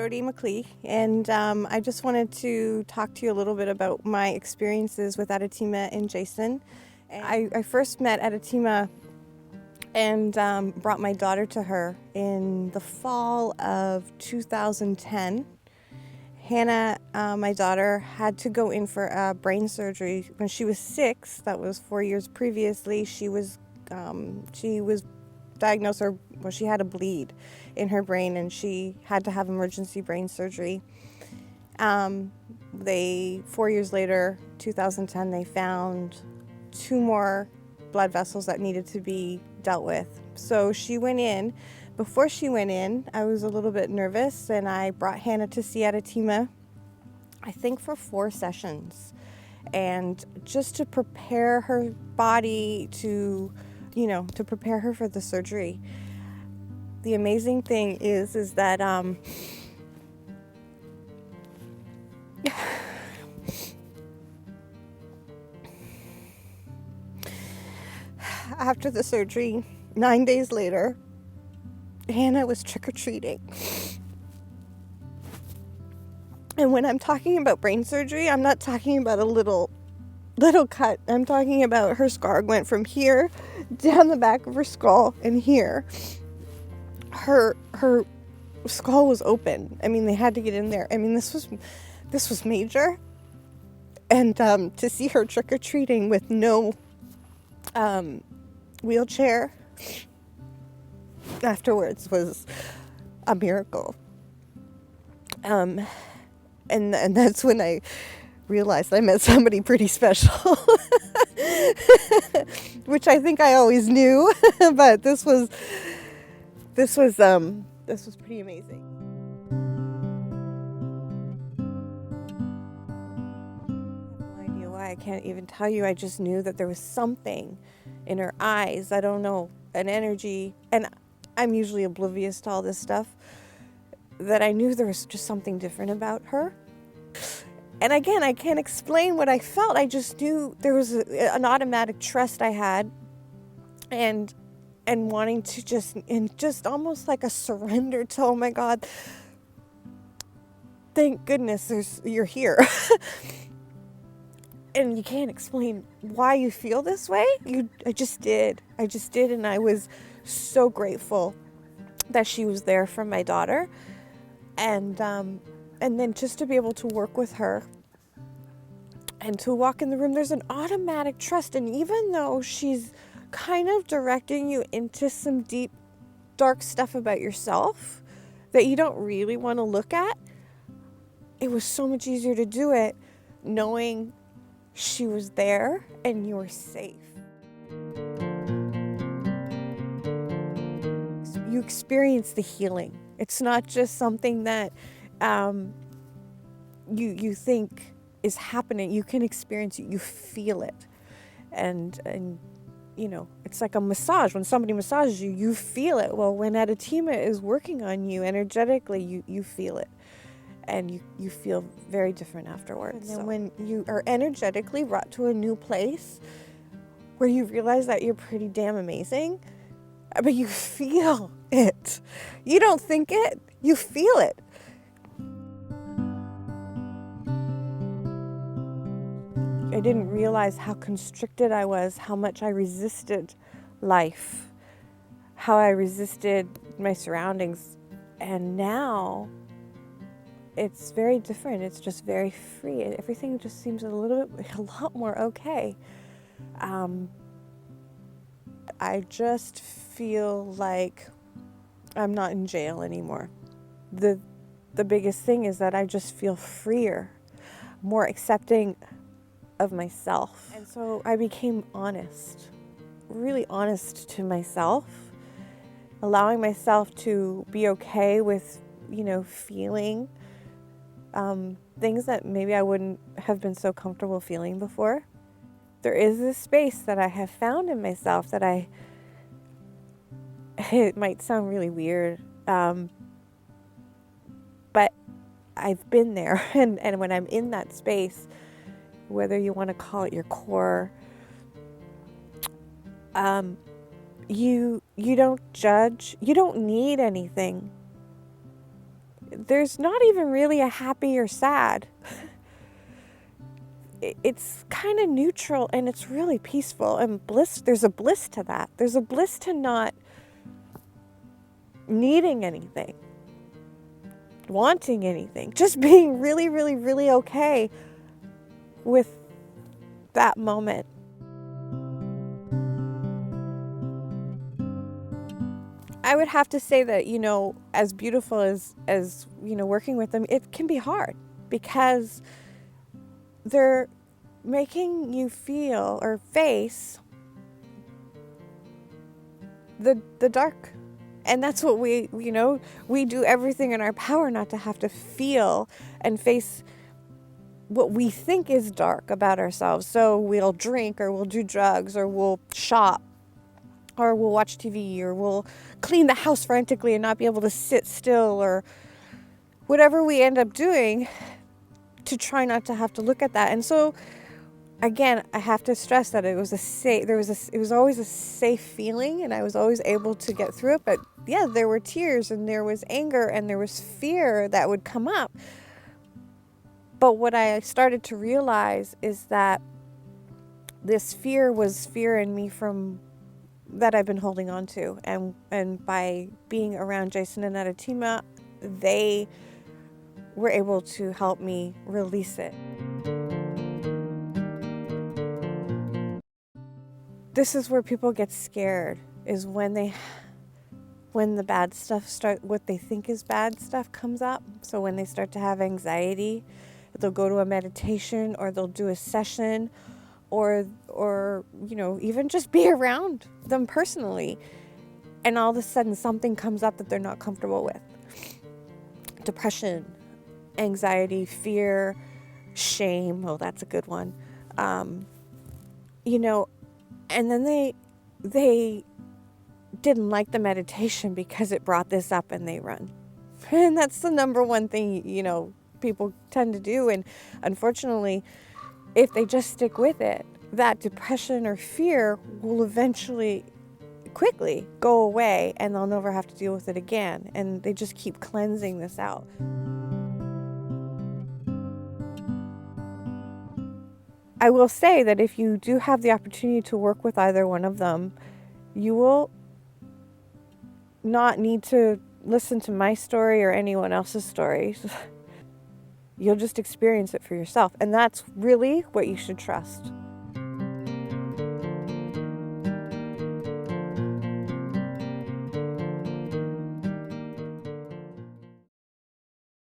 Jody Maclea, and I just wanted to talk to you a little bit about my experiences with Arathi Ma and Jason. I first met Arathi Ma and brought my daughter to her in the fall of 2010. Hannah, my daughter, had to go in for brain surgery when she was 6. That was 4 years previously. She was diagnosed, or well, she had a bleed in her brain, and she had to have emergency brain surgery. 4 years later, 2010, they found 2 more blood vessels that needed to be dealt with. So she went in. Before she went in, I was a little bit nervous, and I brought Hannah to see Arathi Ma, I think for 4 sessions, and just to prepare her body to prepare her for the surgery. The amazing thing is that after the surgery, 9 days later, Hannah was trick-or-treating. And when I'm talking about brain surgery, I'm not talking about a little cut. I'm talking about her scar went from here down the back of her skull, and here her skull was open. I mean, they had to get in there. I mean, this was major. And to see her trick-or-treating with no wheelchair afterwards was a miracle. And that's when I realized I met somebody pretty special, which I think I always knew, but this was pretty amazing. I have no idea why. I can't even tell you. I just knew that there was something in her eyes. I don't know, an energy, and I'm usually oblivious to all this stuff, that I knew there was just something different about her. And again, I can't explain what I felt. I just knew there was an automatic trust I had, and wanting to just almost like a surrender to, oh my God, thank goodness you're here. And you can't explain why you feel this way. I just did, and I was so grateful that she was there for my daughter. And then just to be able to work with her and to walk in the room, there's an automatic trust. And even though she's kind of directing you into some deep, dark stuff about yourself that you don't really want to look at, it was so much easier to do it knowing she was there and you were safe. You experience the healing. It's not just something that you think is happening. You can experience it. You feel it, and it's like a massage. When somebody massages you, you feel it. Well, when Arathi Ma is working on you energetically, you feel it, and you feel very different afterwards. And then when you are energetically brought to a new place where you realize that you're pretty damn amazing, but you feel it. You don't think it, you feel it. I didn't realize how constricted I was, how much I resisted life, how I resisted my surroundings. And now it's very different. It's just very free. Everything just seems a lot more okay. I just feel like I'm not in jail anymore. The biggest thing is that I just feel freer, more accepting of myself. And so I became honest, really honest to myself, allowing myself to be okay with, feeling things that maybe I wouldn't have been so comfortable feeling before. There is this space that I have found in myself that it might sound really weird, but I've been there. And when I'm in that space, whether you want to call it your core, you don't judge. You don't need anything. there's not even really a happy or sad. It's kind of neutral, and it's really peaceful and bliss. There's a bliss to that. There's a bliss to not needing anything, wanting anything, just being really, really, really okay with that moment. I would have to say that, as beautiful as working with them, it can be hard because they're making you feel or face the dark. And that's what we do everything in our power not to have to feel and face what we think is dark about ourselves. So we'll drink, or we'll do drugs, or we'll shop, or we'll watch TV, or we'll clean the house frantically and not be able to sit still, or whatever we end up doing to try not to have to look at that. And so again, I have to stress that it was always a safe feeling, and I was always able to get through it. But yeah, there were tears, and there was anger, and there was fear that would come up. But what I started to realize is that this fear was fear in me from that I've been holding on to, and by being around Jason and Arathi Ma, they were able to help me release it. This is where people get scared, is when the bad stuff what they think is bad stuff comes up. So when they start to have anxiety, they'll go to a meditation, or they'll do a session, or even just be around them personally, and all of a sudden something comes up that they're not comfortable with. Depression, anxiety, fear, shame. Oh, that's a good one. And then they didn't like the meditation because it brought this up, and they run. And that's the number one thing, people tend to do. And unfortunately, if they just stick with it, that depression or fear will eventually quickly go away, and they'll never have to deal with it again. And they just keep cleansing this out. I will say that if you do have the opportunity to work with either one of them, you will not need to listen to my story or anyone else's stories. You'll just experience it for yourself. And that's really what you should trust.